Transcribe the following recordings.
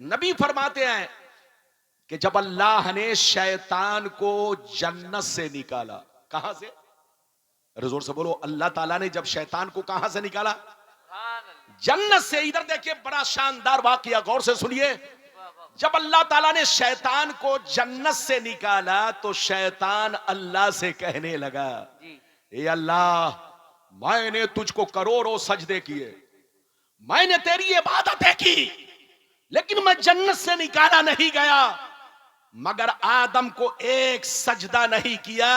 नबी फरमाते हैं कि जब अल्लाह ने शैतान को जन्नत से निकाला, कहां से? जोर से बोलो, अल्लाह ताला ने जब शैतान को कहां से निकाला? जन्नत से। इधर देखिए बड़ा शानदार वाकया, गौर से सुनिए। जब अल्लाह ताला ने शैतान को जन्नत से निकाला तो शैतान अल्लाह से कहने लगा, ए अल्लाह, मैंने तुझको करोड़ों सजदे किए, मैंने तेरी इबादतें की, लेकिन मैं जन्नत से निकाला नहीं गया मगर आदम को एक सजदा नहीं किया,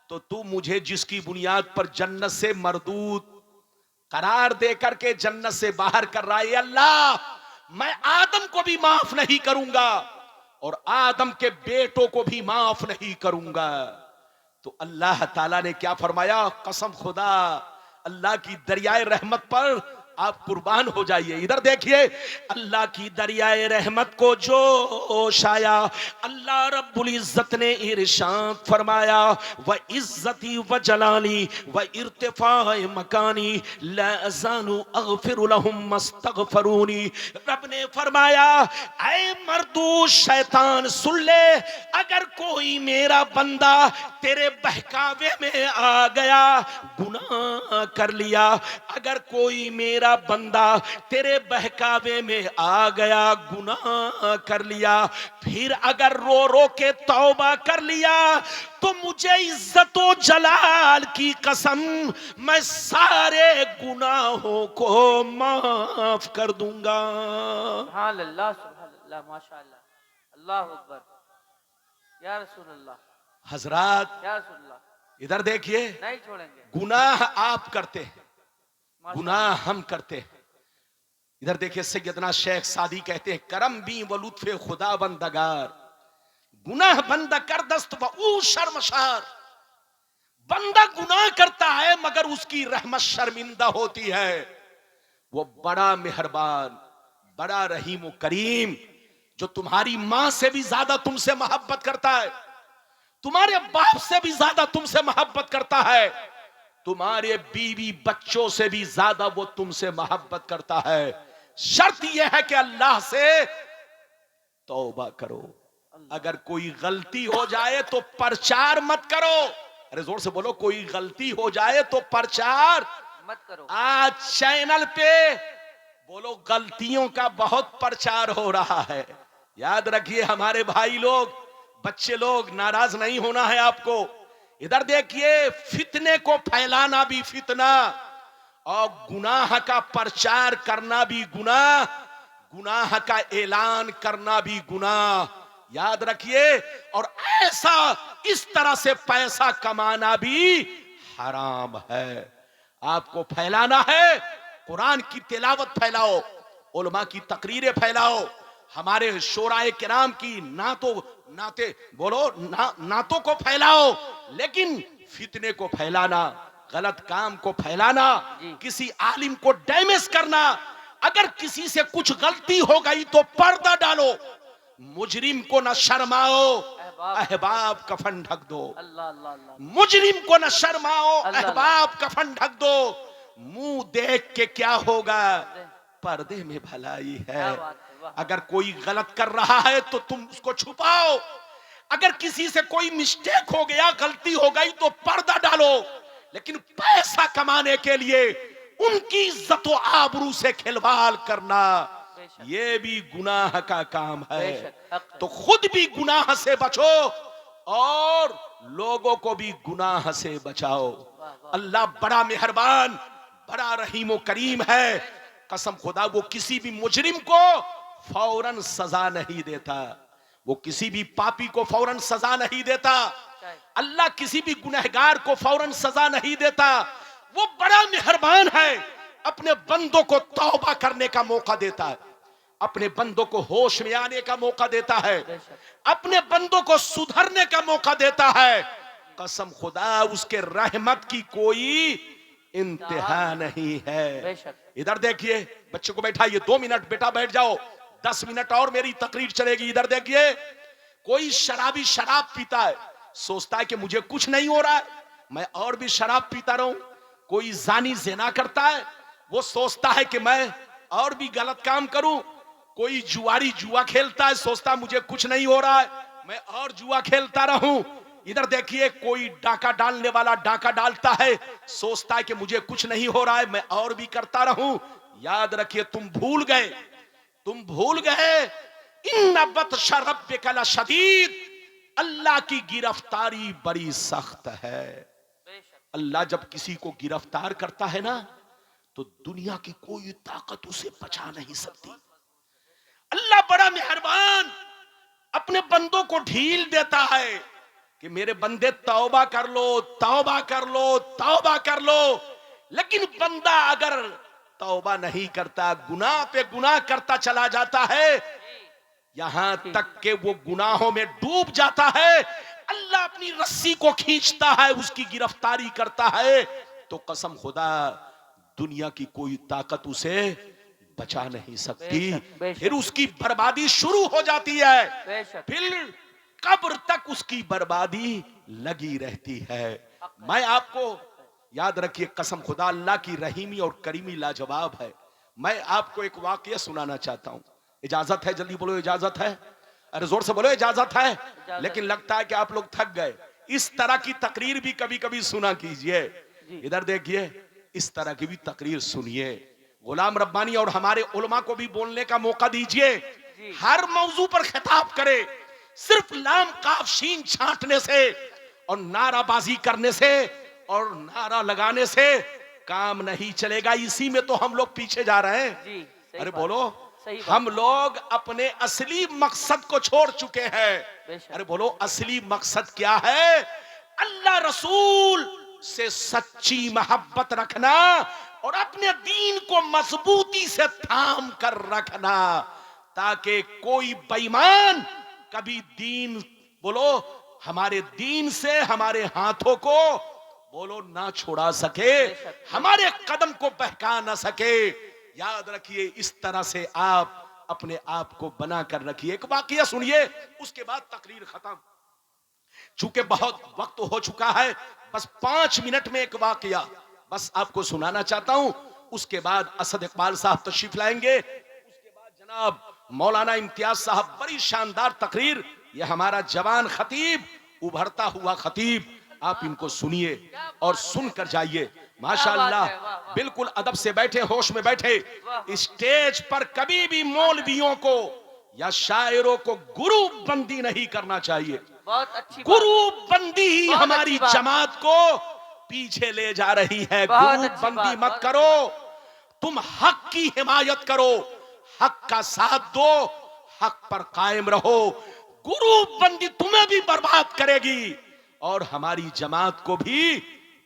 तो तू मुझे जिसकी बुनियाद पर जन्नत से मरदूद करार दे करके जन्नत से बाहर कर रहा है, अल्लाह, मैं आदम को भी माफ नहीं करूंगा और आदम के बेटों को भी माफ नहीं करूंगा। तो अल्लाह ताला ने क्या फरमाया? कसम खुदा, अल्लाह की दरियाए रहमत पर आप कुर्बान हो जाइए। इधर देखिए, अल्लाह की दरियाए रहमत को जोश आया। अल्लाह रब्बुल इज्जत ने इरशाद फरमाया, व इज्जती व जलाली व इर्तिफाए मकानी ला अज़ानु अग़फिरु लहुम मस्तग़फरूनी। रब ने फरमाया, ऐ मर्दू शैतान सुन ले, अगर कोई मेरा बंदा तेरे बहकावे में आ गया, गुनाह कर लिया, अगर कोई मेरा बंदा तेरे बहकावे में आ गया, गुनाह कर लिया, फिर अगर रो रो के तौबा कर लिया, तो मुझे इज्जतो जलाल की कसम, मैं सारे गुनाहों को माफ कर दूंगा। सुभान अल्लाह, सुभान अल्लाह, माशाअल्लाह, अल्लाह अकबर, या रसूल अल्लाह, हजरात या रसूल अल्लाह, इधर देखिए, नहीं छोड़ेंगे। गुनाह आप करते हैं, गुनाह हम करते हैं। इधर देखिए, सैयदना शेख सादी कहते हैं, करम भी व लुत्फे खुदा बंदगार, गुनाह बंदा कर दस्त व ऊ शर्मशार। बंदा गुनाह करता है मगर उसकी रहमत शर्मिंदा होती है। वो बड़ा मेहरबान, बड़ा रहीम व करीम, जो तुम्हारी मां से भी ज्यादा तुमसे मोहब्बत करता है, तुम्हारे बाप से भी ज्यादा तुमसे मोहब्बत करता है, तुम्हारे बीवी बच्चों से भी ज्यादा वो तुमसे मोहब्बत करता है। शर्त यह है कि अल्लाह से तौबा करो। अगर कोई गलती हो जाए तो प्रचार मत करो। अरे जोर से बोलो, कोई गलती हो जाए तो प्रचार मत करो। आज चैनल पे बोलो, गलतियों का बहुत प्रचार हो रहा है। याद रखिए हमारे भाई लोग, बच्चे लोग, नाराज नहीं होना है आपको। इधर देखिए, फितने को फैलाना भी फितना और गुनाह का प्रचार करना भी गुनाह, गुनाह का ऐलान करना भी गुनाह। याद रखिए, और ऐसा इस तरह से पैसा कमाना भी हराम है। आपको फैलाना है, कुरान की तिलावत फैलाओ, उलमा की तकरीरें फैलाओ, हमारे शोराए किराम की नाते बोलो नातों को फैलाओ, लेकिन फितने को फैलाना, गलत काम को फैलाना, किसी आलिम को डैमेज करना, अगर किसी से कुछ गलती हो गई तो पर्दा डालो, मुजरिम को न शर्माओ, अहबाब कफन ढक दो। अल्लाह अल्लाह अल्लाह, मुजरिम को न शर्माओ, अहबाब कफन ढक दो। मुंह देख के क्या होगा, पर्दे में भलाई है। अगर कोई गलत कर रहा है तो तुम उसको छुपाओ, अगर किसी से कोई मिस्टेक हो गया, गलती हो गई तो पर्दा डालो, लेकिन पैसा कमाने के लिए उनकी इज्जत व आबरू से खिलवाड़ करना, ये भी गुनाह का काम है। तो खुद भी गुनाह से बचो और लोगों को भी गुनाह से बचाओ। अल्लाह बड़ा मेहरबान, बड़ा रहीम व करीम है। कसम खुदा, वो किसी भी मुजरिम को फौरन सजा नहीं देता, वो किसी भी पापी को फौरन सजा नहीं देता। अल्लाह किसी भी गुनहगार को फौरन सजा नहीं देता। वो बड़ा मेहरबान है, अपने बंदों को तौबा करने का मौका देता है, अपने बंदों को होश में आने का मौका देता है, अपने बंदों को सुधरने का मौका देता है। कसम खुदा, उसके रहमत की कोई इंतहा नहीं है। इधर देखिए, बच्चे को बैठाइए, 2 मिनट बेटा बैठ जाओ, 10 मिनट और मेरी तकरीर चलेगी। इधर देखिए, कोई शराबी शराब पीता है, सोचता है कि मुझे कुछ नहीं हो रहा है, मैं और भी शराब पीता रहूं। कोई जानी ज़िना करता है, वो सोचता है कि मैं और भी गलत काम करूं। कोई जुआरी जुआ खेलता है, सोचता मुझे कुछ नहीं हो रहा है, मैं और जुआ खेलता रहूं। इधर देखिए कोई डाका डालने वाला डाका डालता है, सोचता है कि मुझे कुछ नहीं हो रहा है, मैं और भी करता रहूं। याद रखिए तुम भूल गए, तुम भूल गए, इन्ना बत्श रब्बिक लशदीद, अल्लाह की गिरफ्तारी बड़ी सख्त है। बेशक। अल्लाह जब किसी को गिरफ्तार करता है ना, तो दुनिया की कोई ताकत उसे बचा नहीं सकती। अल्लाह बड़ा मेहरबान अपने बंदों को ढील देता है कि मेरे बंदे तौबा कर लो, तौबा कर लो, तौबा कर लो। लेकिन बंदा अगर तौबा नहीं करता, गुनाह पे गुनाह करता चला जाता है, यहां तक कि वो गुनाहों में डूब जाता है, अल्लाह अपनी रस्सी को खींचता है, उसकी गिरफ्तारी करता है, तो कसम खुदा दुनिया की कोई ताकत उसे बचा नहीं सकती। बेशक, बेशक। फिर उसकी बर्बादी शुरू हो जाती है, बेशक। फिर कब्र तक उसकी बर्बादी लगी रहती है। मैं आपको याद रखिए, कसम खुदा अल्लाह की रहीमी और करीमी लाजवाब है। मैं आपको एक वाकया सुनाना चाहता हूं। इजाजत है? जल्दी बोलो, इजाजत है? अरे जोर से बोलो, इजाजत है? इजाजत। लेकिन लगता है कि आप लोग थक गए। इस तरह की तकरीर भी कभी कभी सुना कीजिए। जी। इधर देखिए, इस तरह की भी तकरीर सुनिए। गुलाम रब्बानी और हमारे उलमा को भी बोलने का मौका दीजिए। जी। हर मौजू पर खिताब करे। सिर्फ लाम काफ शीन छांटने से और नाराबाजी करने से और नारा लगाने से काम नहीं चलेगा। इसी में तो हम लोग पीछे जा रहे हैं। जी, सही अरे बात। बोलो, सही बात। हम लोग अपने असली मकसद को छोड़ चुके हैं। बेशक। अरे बोलो, असली मकसद क्या है? अल्लाह रसूल से सच्ची मोहब्बत रखना और अपने दीन को मजबूती से थाम कर रखना, ताकि कोई बेईमान कभी दीन, बोलो, हमारे दीन से हमारे हाथों को, बोलो, ना छुड़ा सके, हमारे कदम को बहका ना सके। याद रखिए, इस तरह से आप अपने आप को बना कर रखिए। एक वाकया सुनिए, उसके बाद तकरीर खत्म। चूंकि बहुत वक्त हो चुका है, बस 5 मिनट में एक वाकया बस आपको सुनाना चाहता हूं। उसके बाद असद इकबाल साहब तशरीफ लाएंगे, उसके बाद जनाब मौलाना इम्तियाज साहब, बड़ी शानदार तकरीर। यह हमारा जवान खतीब, उभरता हुआ खतीब, आप इनको सुनिए और सुनकर जाइए। माशाअल्लाह, बिल्कुल अदब से बैठे, होश में बैठे। स्टेज पर कभी भी मौलवियों को या शायरों को गुरु बंदी नहीं करना चाहिए। बहुत अच्छी बात। गुरु बंदी ही बहुत हमारी अच्छी बात। जमात को पीछे ले जा रही है। बहुत गुरु अच्छी बंदी बात, मत बहुत करो, तुम हक की हिमायत करो, हक का साथ दो, हक पर कायम रहो। गुरु बंदी तुम्हें भी बर्बाद करेगी और हमारी जमात को भी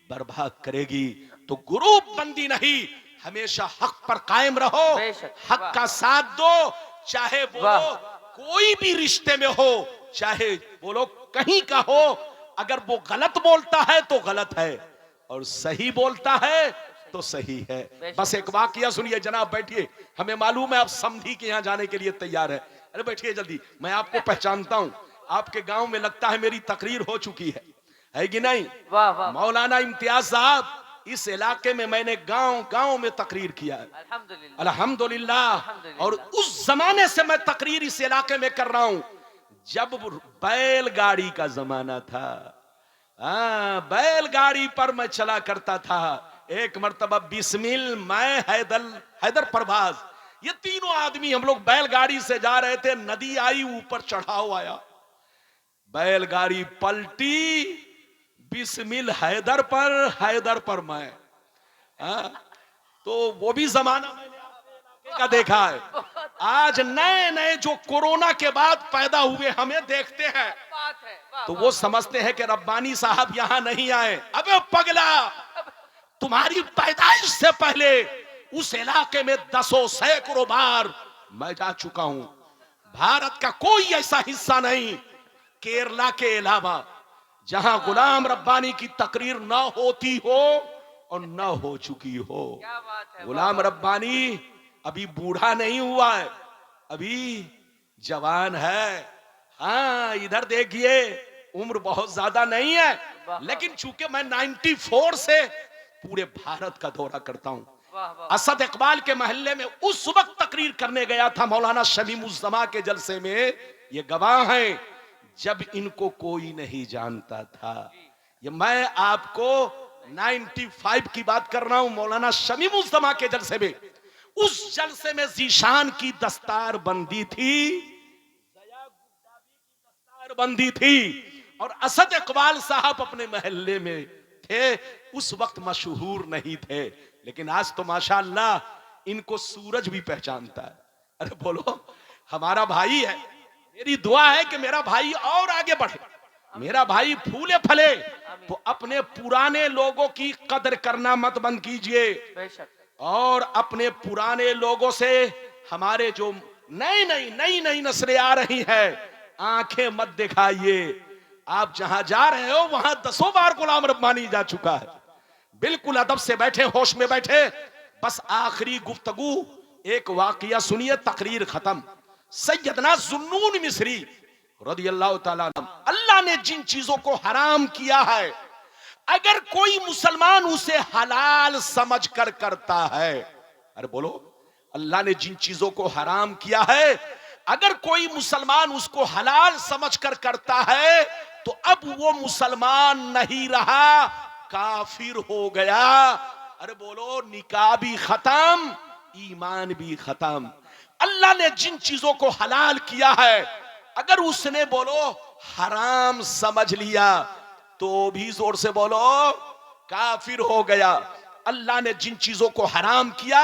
बर्बाद करेगी। तो गुरु बंदी नहीं, हमेशा हक पर कायम रहो, बेशक। हक वाह। का साथ दो। चाहे बोलो वाह। कोई भी रिश्ते में हो, चाहे बोलो कहीं का हो, अगर वो गलत बोलता है तो गलत है और सही बोलता है तो सही है। बस एक वाकया सुनिए जनाब, बैठिए। हमें मालूम है आप समधी के यहां जाने के लिए तैयार है। अरे बैठिए जल्दी, मैं आपको पहचानता हूं। आपके गांव में लगता है मेरी तकरीर हो चुकी है कि नहीं? वाह वाह। मौलाना इम्तियाज साहब, इस इलाके में मैंने गांव गांव में तकरीर किया है, अल्हम्दुलिल्लाह। अल्हम्दुलिल्लाह। अल्हम्दुलिल्लाह। और उस जमाने से मैं तकरीर इस इलाके में कर रहा हूं जब बैलगाड़ी का जमाना था। बैलगाड़ी पर मैं चला करता था। एक मर्तबा बिस्मिल, मैं हैदर परवाज, ये तीनों आदमी हम लोग बैलगाड़ी से जा रहे थे। नदी आई, ऊपर चढ़ाव आया, बैलगाड़ी पलटी, बिस्मिल हैदर पर मैं। तो वो भी जमाना मैंने अपने का देखा है। आज नए नए जो कोरोना के बाद पैदा हुए हमें देखते हैं, बात है। वाह, तो वाह, वो समझते हैं कि रब्बानी साहब यहां नहीं आए। अबे पगला, तुम्हारी पैदाइश से पहले उस इलाके में दसों सैकड़ों बार मैं जा चुका हूं। भारत का कोई ऐसा हिस्सा नहीं, केरला के अलावा, जहां गुलाम रब्बानी की तकरीर ना होती हो और ना हो चुकी हो। क्या बात है। गुलाम वाह, रब्बानी अभी बूढ़ा नहीं हुआ है, अभी जवान है। हाँ, इधर देखिए, उम्र बहुत ज्यादा नहीं है, लेकिन चूंकि मैं 94 से पूरे भारत का दौरा करता हूं, वाह वाह। असद इकबाल के महल्ले में उस वक्त तकरीर करने गया था मौलाना शमीमुज़्ज़मा के जलसे में, ये गवाह हैं, जब इनको कोई नहीं जानता था। ये मैं आपको 95 की बात कर रहा हूं, मौलाना शमीमुज़्ज़मा के जलसे में। उस जलसे में जीशान की दस्तार बंदी थी, दस्तार बंदी थी, और असद इकबाल साहब अपने महल्ले में थे। उस वक्त मशहूर नहीं थे, लेकिन आज तो माशाअल्लाह इनको सूरज भी पहचानता है। अरे बोलो, हमारा भाई है। मेरी दुआ है कि मेरा भाई और आगे बढ़े, मेरा भाई फूले फले। तो अपने पुराने लोगों की कदर करना मत बंद कीजिए, बेशक। और अपने पुराने लोगों से हमारे जो नई नस्लें आ रही है, आंखें मत दिखाइए। आप जहां जा रहे हो वहां 10 बार गुलाम रब्बानी जा चुका है। बिल्कुल अदब से बैठे, होश में बैठे। बस आखिरी गुफ्तगू, एक वाकया सुनिए, तकरीर खत्म। सैयदना जुन्नून मिस्री रदियल्लाहु ताला अन्हु, अल्लाह ने जिन चीजों को हराम किया है, अगर कोई मुसलमान उसे हलाल समझकर करता है, अरे बोलो, अल्लाह ने जिन चीजों को हराम किया है, अगर कोई मुसलमान उसको हलाल समझकर करता है, तो अब वो मुसलमान नहीं रहा, काफिर हो गया। अरे बोलो, निकाह भी खत्म, ईमान भी खत्म। अल्लाह ने जिन चीजों को हलाल किया है, अगर उसने बोलो हराम समझ लिया, तो भी जोर से बोलो काफिर हो गया। अल्लाह ने जिन चीजों को हराम किया,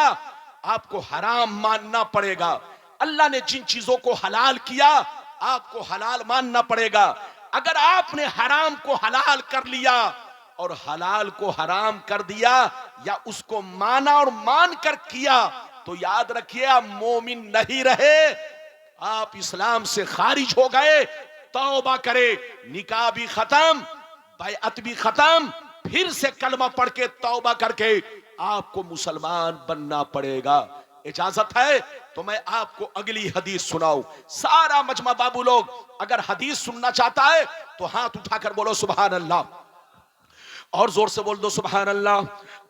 आपको हराम मानना पड़ेगा। अल्लाह ने जिन चीजों को हलाल किया, आपको हलाल मानना पड़ेगा। अगर आपने हराम को हलाल कर लिया और हलाल को हराम कर दिया, या उसको माना और मान कर किया, तो याद रखिए आप मोमिन नहीं रहे, आप इस्लाम से खारिज हो गए। तौबा करे, निकाह भी खत्म, बैअत भी खत्म, फिर से कलमा पढ़ के तौबा करके आपको मुसलमान बनना पड़ेगा। इजाजत है तो मैं आपको अगली हदीस सुनाऊं। सारा मजमा बाबू लोग अगर हदीस सुनना चाहता है तो हाथ उठाकर बोलो सुभान अल्लाह, और जोर से बोल दो सुभान अल्लाह,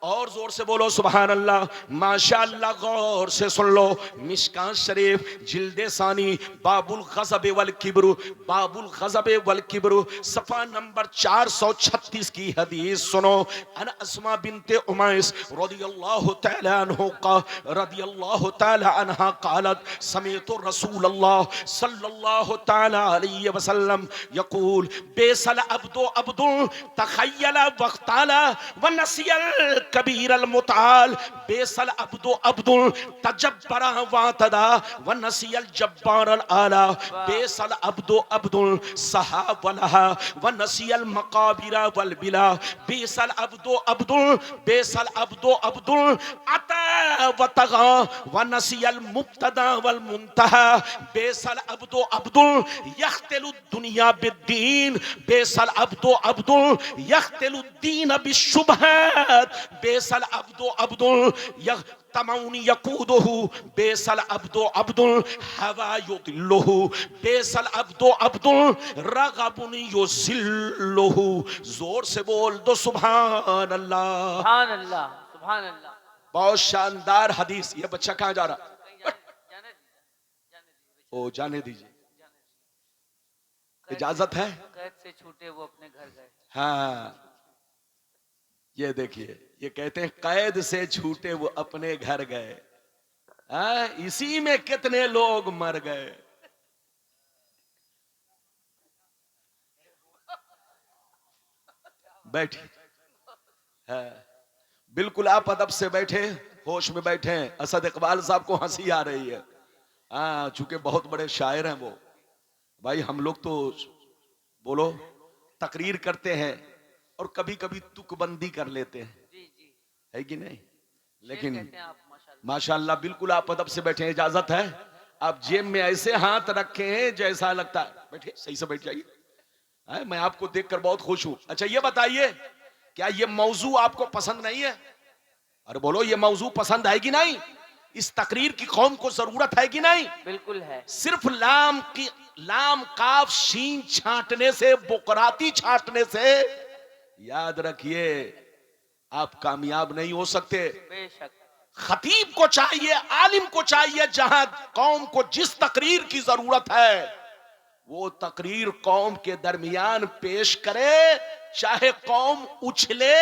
और जोर से बोलो सुभान अल्लाह। माशाअल्लाह, गौर से सुन लो। मिशकात शरीफ जिल्दे सानी बाबुल गज़ब वल किब्र, बाबुल गज़ब वल किब्र, सफा नंबर 436 की हदीस सुनो। अन अस्मा बिनते उमैस रदियल्लाहु तआला अन्हु का रदियल्लाहु तआला अन्हा क़ालत समीअतु रसूलल्लाह सल्लल्लाहु तआला अलैहि वसल्लम यक़ूल बेसल अब्दु अब्दुल तखय्यल वक़्ताला व नसियल कबीर अल मुताल, बेसल अब्दु अब्दुल तजब्बरा वातदा व नसियल जब्बार अल आला, बेसल अब्दु अब्दुल सहा वलहा व नसियल मकाबिरा वल बिला, बेसल अब्दु अब्दुल, बेसल अब्दु अब्दुल अता व तगा व नसियल मुब्तदा वल मुंतहा, बेसल अब्दु अब्दुल यख्तिलु दुनिया बिद्दीन, बेसल अब्दु अब्दुल यख्तिलु दीन बिशुबहात, बेसल अब्दु अब्दुल तमौन यकूदुहु, बेसल अब्दु अब्दुल हवा युदिल्लुहु, बेसल अब्दु अब्दुल रगबुन युसिल्लुहु। जोर से बोल दो सुभान अल्लाह, सुभान अल्लाह, सुभान अल्लाह। बहुत शानदार हदीस। ये बच्चा कहाँ जा रहा? जाने दीजिए, ओ जाने दीजिए, कैद इजाजत है। कैद से छूटे वो अपने घर गए। हाँ, ये देखिए, ये कहते हैं कैद से छूटे वो अपने घर गए। हाँ, इसी में कितने लोग मर गए। बैठिए, हाँ, बिल्कुल आप अदब से बैठे, होश में बैठे। असद इकबाल साहब को हंसी आ रही है, हाँ, चूंकि बहुत बड़े शायर हैं वो। भाई हम लोग तो बोलो तकरीर करते हैं और कभी कभी तुकबंदी कर लेते हैं, जी जी, है कि नहीं? शेर लेकिन कहते हैं आप, माशाल्लाह। माशाल्लाह बिल्कुल आप अदब से बैठे हैं, इजाजत है। आप जेब में ऐसे हाथ रखे हैं जैसा लगता है। बैठिए, सही से बैठ जाइए। मैं आपको देखकर बहुत खुश हूं। अच्छा ये बताइए, क्या ये मौजू आपको पसंद नहीं है? अरे बोलो, ये मौजू पसंद है कि नहीं? इस तकरीर की कौम को जरूरत है कि नहीं? बिल्कुल है। सिर्फ लाम काफ शीन छांटने से, बुकराती छांटने से, याद रखिए आप कामयाब नहीं हो सकते। बेशक। खतीब को चाहिए, आलिम को चाहिए, जहां कौम को जिस तकरीर की जरूरत है वो तकरीर कौम के दरमियान पेश करे, चाहे कौम उछले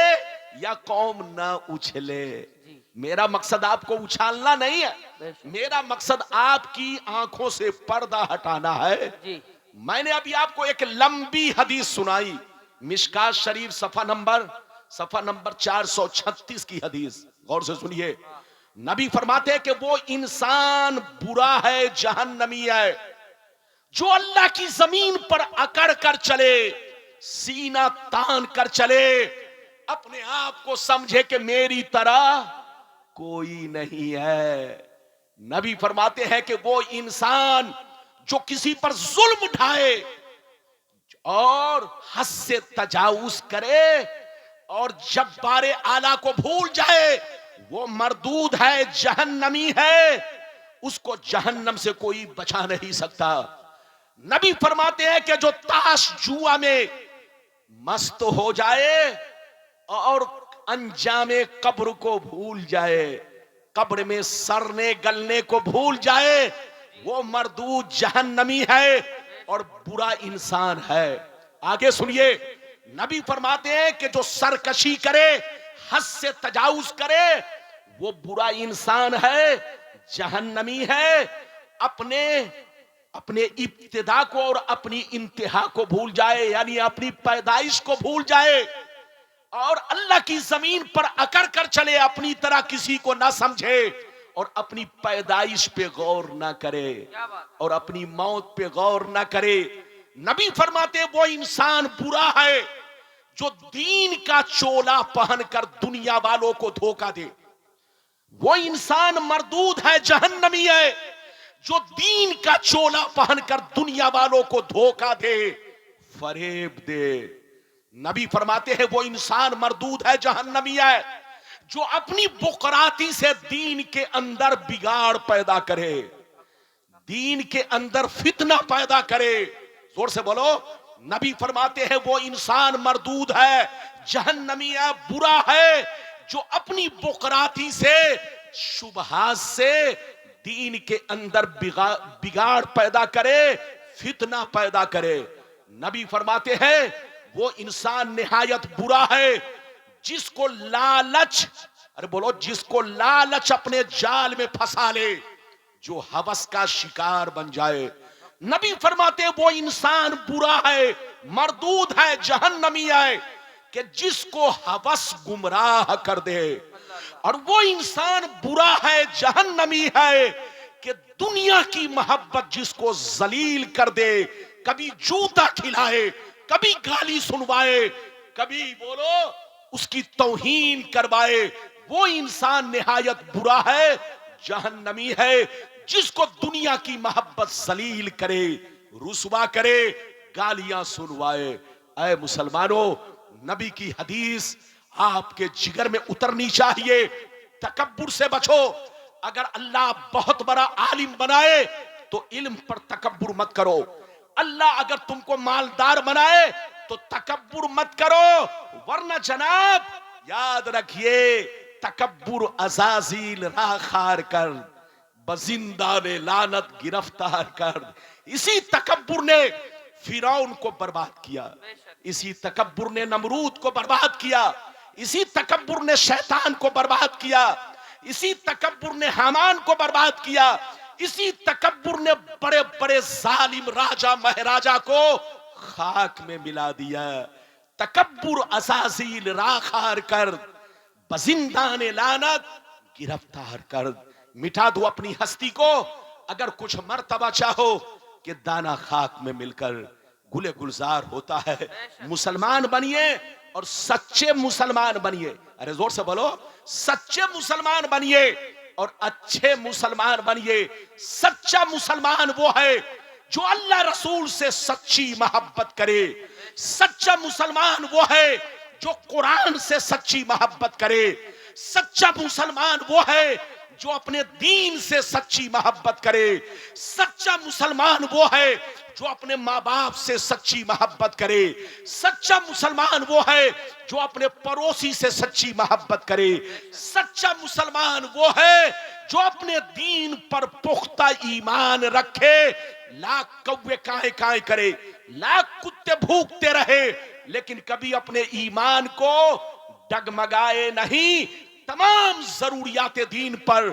या कौम ना उछले। जी मेरा मकसद आपको उछालना नहीं है, बेशक। मेरा मकसद आपकी आंखों से पर्दा हटाना है। जी मैंने अभी आपको एक लंबी हदीस सुनाई, मिशकात शरीफ सफा नंबर 436 की हदीस, गौर से सुनिए। नबी फरमाते हैं कि वो इंसान बुरा है, जहन्नमी है, जो अल्लाह की जमीन पर अकड़ कर चले, सीना तान कर चले, अपने आप को समझे कि मेरी तरह कोई नहीं है। नबी फरमाते हैं कि वो इंसान जो किसी पर जुल्म ढाए और हद से तजाउज करे और जब्बारे आला को भूल जाए, वो मरदूद है, जहन्नमी है, उसको जहन्नम से कोई बचा नहीं सकता। नबी फरमाते हैं कि जो ताश जुआ में मस्त हो जाए और अंजामे कब्र को भूल जाए, कब्र में सरने गलने को भूल जाए, वो मरदूद जहन्नमी है और बुरा इंसान है। आगे सुनिए, नबी फरमाते हैं कि जो सरकशी करे, हद से तजाउज करे, वो बुरा इंसान है, जहन्नमी है, अपने अपने इब्तिदा को और अपनी इंतहा को भूल जाए, यानी अपनी पैदाइश को भूल जाए और अल्लाह की जमीन पर अकड़ कर चले, अपनी तरह किसी को ना समझे और अपनी पैदाइश पे गौर ना करे और अपनी मौत पे गौर ना करे। नबी फरमाते वो इंसान बुरा है जो दीन का चोला पहनकर दुनिया वालों को धोखा दे। वो इंसान मरदूद है, जहन्नमी है, जो दीन का चोला पहनकर दुनिया वालों को धोखा दे, फरेब दे। नबी फरमाते हैं वो इंसान मरदूद है, जहन्नमी है, जो अपनी बुकराती से दीन के अंदर बिगाड़ पैदा करे, दीन के अंदर फितना पैदा करे। जोर से बोलो। नबी फरमाते हैं वो इंसान मरदूद है, जहन्नमी है, बुरा है, जो अपनी बुकराती से, शुबहात से दीन के अंदर बिगाड़ पैदा करे, फितना पैदा करे। नबी फरमाते हैं वो इंसान निहायत बुरा है जिसको लालच, अरे बोलो, जिसको लालच अपने जाल में फंसा ले, जो हवस का शिकार बन जाए। नबी फरमाते वो इंसान बुरा है, मरदूद है, जहन्नमी है, कि जिसको हवस गुमराह कर दे। और वो इंसान बुरा है, जहन्नमी है, कि दुनिया की मोहब्बत जिसको जलील कर दे, कभी जूता खिलाए, कभी गाली सुनवाए, कभी बोलो उसकी तौहीन करवाए। वो इंसान निहायत बुरा है, जहन्नमी है, जिसको दुनिया की मोहब्बत जलील करे, रुसवा करे, गालियां सुनवाए। ऐ मुसलमानों, नबी की हदीस आपके जिगर में उतरनी चाहिए। तकब्बुर से बचो। अगर अल्लाह बहुत बड़ा आलिम बनाए तो इल्म पर तकब्बुर मत करो। अल्लाह अगर तुमको मालदार बनाए तो तकब्बुर मत करो, वरना जनाब याद रखिए, तकब्बुर अज़ाज़ील राखार कर, बजिंदा ने लानत गिरफ्तार कर। इसी तकब्बुर ने फिरौन को बर्बाद किया, इसी तकब्बुर ने नमरूद को बर्बाद किया, इसी तकब्बुर ने शैतान को बर्बाद किया, इसी तकब्बुर ने हामान को बर्बाद किया, इसी तकब्बुर ने बड़े बड़े जालिम राजा महाराजा को खाक में मिला दिया। तकब्बुर अज़ाज़ील राखार कर, बजिंदान लानत गिरफ्तार कर। मिटा दो अपनी हस्ती को। अगर कुछ मर्तबा चाहो कि दाना खाक में मिलकर गुले गुलजार होता है, मुसलमान बनिए और सच्चे मुसलमान बनिए। अरे जोर से बोलो, सच्चे मुसलमान बनिए और अच्छे मुसलमान बनिए। सच्चा मुसलमान वो है जो अल्लाह रसूल से सच्ची मोहब्बत करे। सच्चा मुसलमान वो है जो कुरान से सच्ची मोहब्बत करे। सच्चा मुसलमान वो है जो अपने दीन से सच्ची मोहब्बत करे। सच्चा मुसलमान वो है जो अपने माँ बाप से सच्ची मोहब्बत करे। सच्चा मुसलमान वो है जो अपने पड़ोसी से सच्ची मोहब्बत करे। सच्चा मुसलमान वो है जो अपने दीन पर पुख्ता ईमान रखे। लाख कौवे काए काए करे, लाख कुत्ते भूखते रहे, लेकिन कभी अपने ईमान को डगमगाए नहीं। तमाम जरूरियात दीन पर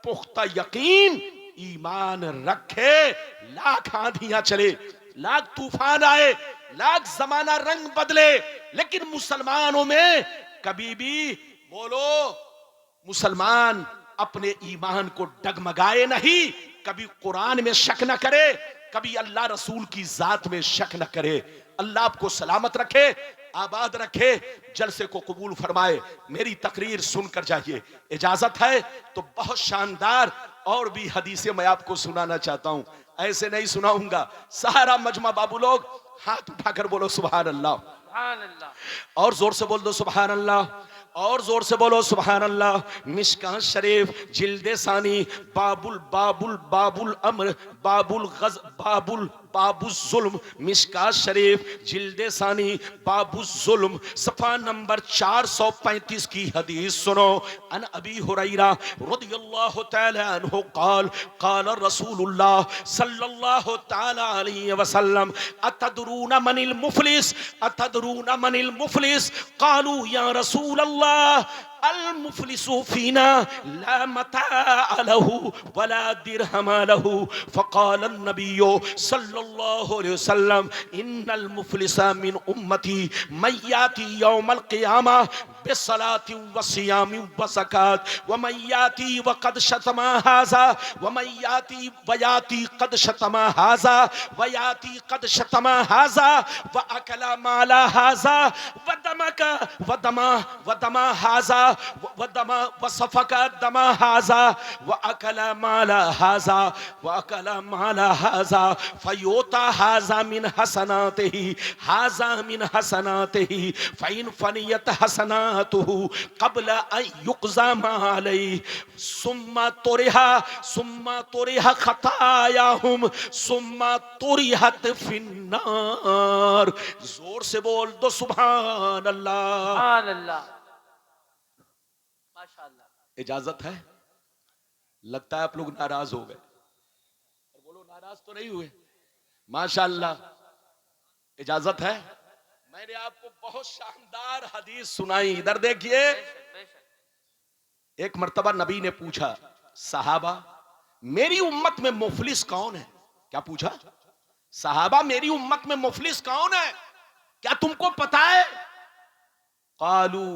पुख्ता यकीन ईमान रखे। लाख आंधियां चले, लाख तूफान आए, लाख जमाना रंग बदले, लेकिन मुसलमानों में कभी भी बोलो मुसलमान अपने ईमान को डगमगाए नहीं। कभी कुरान में शक न करे, कभी अल्लाह रसूल की जात में शक न करे। अल्लाह आपको सलामत रखे, आबाद रखे, जलसे को कबूल फरमाए। मेरी तकरीर सुनकर जाइए। इजाजत है तो बहुत शानदार और भी हदीसें मैं आपको सुनाना चाहता हूं। ऐसे नहीं सुनाऊंगा। सारा मजमा बाबू लोग हाथ उठाकर बोलो सुभान अल्लाह। सुभान अल्लाह। और जोर से बोल दो सुभान अल्लाह, और जोर से बोलो सुभान अल्लाह। मिशकात शरीफ जिल्दे सानी बाबुल बाबुल बाबुल अम्र बाबुल गज बाबुल बाबुल जुल्म। मिशकात शरीफ जिल्दे सानी बाबुल जुल्म सफा नंबर 435 की हदीस सुनो। अन अबी हुरैरा रदियल्लाहु तआला अन्हु क़ाल क़ाल रसूलुल्लाह सल्लल्लाहु तआला अलैहि वसल्लम अतदरूना मनिल मुफलिस अतदरूना मनिल मुफलिस क़ालू या रसूल अल्लाह अल मुफलिसु फीना ला मताअ लहु वला दिरहम लहु फ़क़ाल अन्नबिय्यु सल्लल्लाहु अलैहि वसल्लम इन्नल मुफलिसा मिन उम्मती मन याती यौमल क़ियामा बिस्सलाति व सियामि व ज़कात व मन याती व क़द शतमा हाज़ा व मन याती व याती क़द शतमा हाज़ा व याती क़द शतमा हाज़ा व अकला माला हाज़ा व दमका व दमा हाज़ा व दमा व सफका दमा हाज़ा व अकला माला हाज़ा व अकला माला हाज़ा फयोता हाज़ा मिन हसनातिही हाज़ा मिन हसनातिही फ़इन फ़नियत हसनातुहु क़ब्ल अन युक़ज़ा मा अलैहि सुम्मा तुरिहा ख़तायाहुम सुम्मा तुरिहत फ़िन्नार। जोर से बोल दो सुभान अल्लाह। सुभान अल्लाह। माशाअल्लाह। इजाजत है? लगता है आप लोग नाराज हो गए। बोलो नाराज तो नहीं हुए? माशाअल्लाह। इजाजत है? मैंने आपको बहुत शानदार हदीस सुनाई। इधर देखिए। एक मर्तबा नबी ने पूछा सहाबा मेरी उम्मत में मुफलिस कौन है? क्या पूछा? सहाबा मेरी उम्मत में मुफलिस कौन है, क्या तुमको पता है? कालू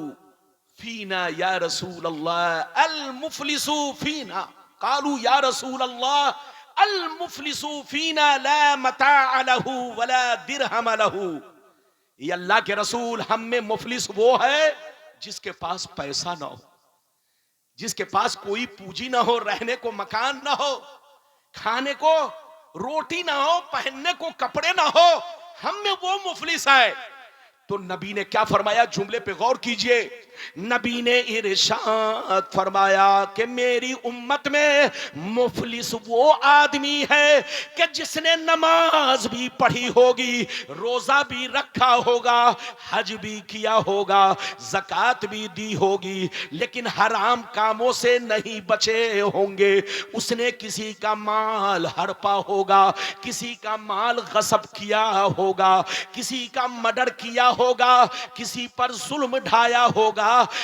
फीना या रसूल अल्लाह अल मुफलिसु फीना। कालू या रसूल अल्लाह अल मुफलिसु फीना ला मताअ लहु वला दिरहम लहु। ये अल्लाह के रसूल, हम में मुफलिस वो है जिसके पास पैसा ना हो, जिसके पास कोई पूंजी ना हो, रहने को मकान ना हो, खाने को रोटी ना हो, पहनने को कपड़े ना हो, हम में वो मुफलिस है। तो नबी ने क्या फरमाया? जुमले पे गौर कीजिए। नबी ने इरशाद फरमाया कि मेरी उम्मत में मुफलिस वो आदमी है कि जिसने नमाज भी पढ़ी होगी, रोजा भी रखा होगा, हज भी किया होगा, ज़कात भी दी होगी, लेकिन हराम कामों से नहीं बचे होंगे। उसने किसी का माल हड़पा होगा, किसी का माल गसब किया होगा, किसी का मर्डर किया होगा, किसी पर जुल्म ढाया होगा,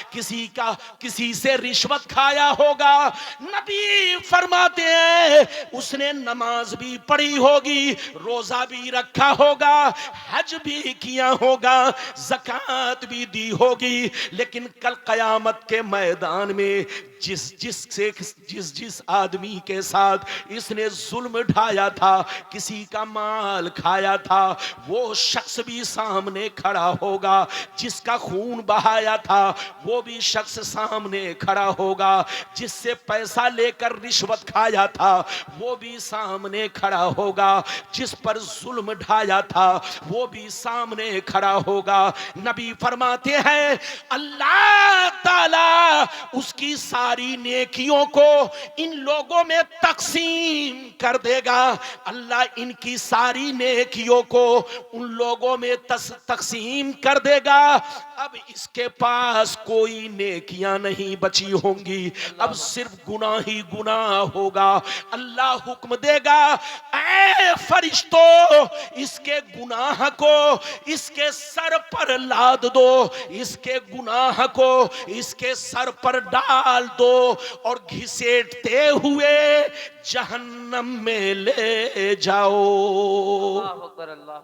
किसी से रिश्वत खाया होगा। नबी फरमाते हैं उसने नमाज भी पढ़ी होगी, रोजा भी रखा होगा, हज भी किया होगा, ज़कात भी दी होगी, लेकिन कल क़यामत के मैदान में जिस आदमी के साथ इसने जुल्म ढाया था, किसी का माल खाया था, वो शख्स भी सामने खड़ा होगा। जिसका खून बहाया था वो भी शख्स सामने खड़ा होगा। जिससे पैसा लेकर रिश्वत खाया था वो भी सामने खड़ा होगा। जिस पर जुल्म ढाया था वो भी सामने खड़ा होगा। नबी फरमाते हैं अल्लाह ताला उसकी सारी नेकियों को इन लोगों में तकसीम कर देगा। अल्लाह इनकी सारी नेकियों को उन लोगों में तकसीम कर देगा। अब इसके पास कोई नेकियां नहीं बची होंगी, अब सिर्फ गुनाह ही गुनाह होगा। अल्लाह हुक्म देगा ऐ फरिश्तों इसके गुनाह को इसके सर पर लाद दो, इसके गुनाह को इसके सर पर डाल दो और घिसेटते हुए जहन्नम में ले जाओ। अल्लाह अकबर, अल्लाह।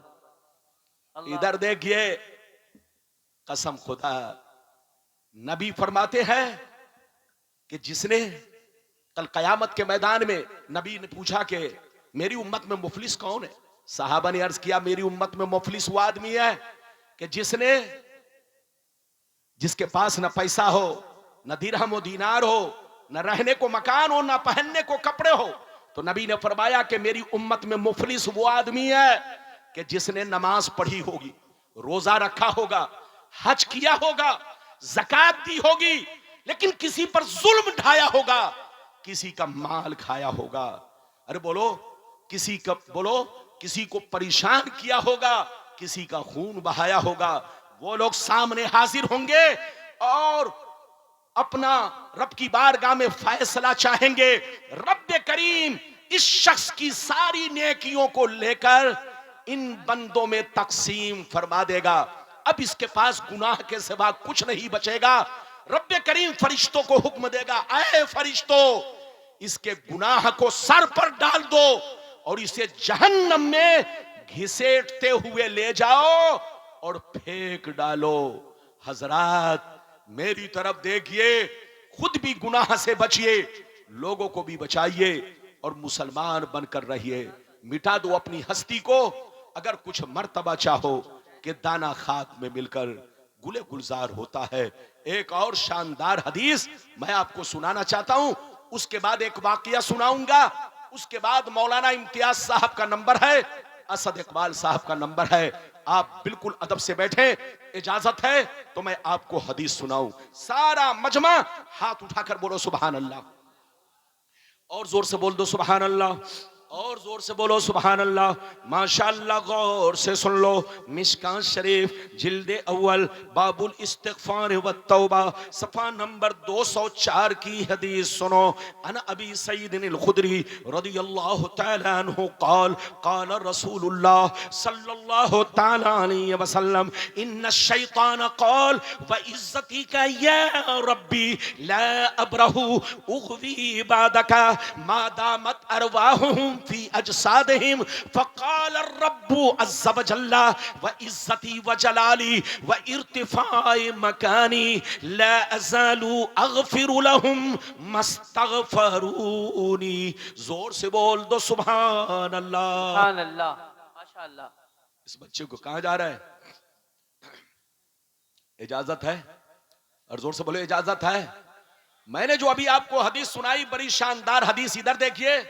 इधर देखिए, कसम खुदा, नबी फरमाते हैं कि जिसने कल कयामत के मैदान में, नबी ने पूछा कि मेरी उम्मत में मुफलिस कौन है? सहाबा ने अर्ज किया मेरी उम्मत में मुफलिस वो आदमी है कि जिसके पास न पैसा हो, न दिरहम हो दीनार हो, न रहने को मकान हो, न पहनने को कपड़े हो। तो नबी ने फरमाया कि मेरी उम्मत में मुफलिस वो आदमी है कि जिसने नमाज पढ़ी होगी, रोजा रखा होगा, हज किया होगा, ज़कात दी होगी, लेकिन किसी पर जुल्म ढाया होगा, किसी का माल खाया होगा। अरे बोलो किसी को परेशान किया होगा, किसी का खून बहाया होगा। वो लोग सामने हाजिर होंगे और अपना रब की बारगाह में फैसला चाहेंगे। रब करीम इस शख्स की सारी नेकियों को लेकर इन बंदों में तकसीम फरमा देगा। अब इसके पास गुनाह के सिवा कुछ नहीं बचेगा। रब करीम फरिश्तों को हुक्म देगा ऐ फरिश्तों इसके गुनाह को सर पर डाल दो और इसे जहन्नम में घिसेटते हुए ले जाओ और फेंक डालो। हजरात मेरी तरफ देखिए, खुद भी गुनाह से बचिए, लोगों को भी बचाइए और मुसलमान बनकर रहिए। मिटा दो अपनी हस्ती को। अगर कुछ मर्तबा चाहो कि दाना खाक में मिलकर गुले गुलजार होता है। एक और शानदार हदीस मैं आपको सुनाना चाहता हूं, उसके बाद एक वाकया सुनाऊंगा। उसके बाद मौलाना इम्तियाज साहब का नंबर है, असद इकबाल साहब का नंबर है। आप बिल्कुल अदब से बैठे, इजाजत है तो मैं आपको हदीस सुनाऊं। सारा मजमा हाथ उठाकर बोलो सुभान अल्लाह, और जोर से बोल दो सुभान अल्लाह, और जोर से बोलो सुभान अल्लाह। माशाअल्लाह, गौर से सुन लो। मिशकात शरीफ जिल्दे अव्वल बाबुल इस्तिगफार व तौबा सफा नंबर 204 की हदीस सुनो। अन अबी सईद अल खुदरी रदियल्लाहु तआला अन्हु क़ाल क़ाल रसूलुल्लाह सल्लल्लाहु तआला अलैहि वसल्लम इन्न शैतान क़ाल व इज्जती का या रब्बी ला अब्रहु उग़वी इबादका मा दामत अरवाहुहुम फी अजसादिहिम फ़क़ाल रब्बु अज़्ज़ व जल्ला व इज़्ज़ती व जलाली व इर्तिफ़ाए मकानी ला अज़ालु अग़फ़िरु लहुम मस्तग़फ़रूनी। जोर से बोल दो सुभान अल्लाह। सुभान अल्लाह, माशाअल्लाह। इस बच्चे को कहां जा रहा है? इजाजत है? और जोर से बोले इजाजत है। मैंने जो अभी आपको हदीस सुनाई, बड़ी शानदार हदीस, इधर देखिए।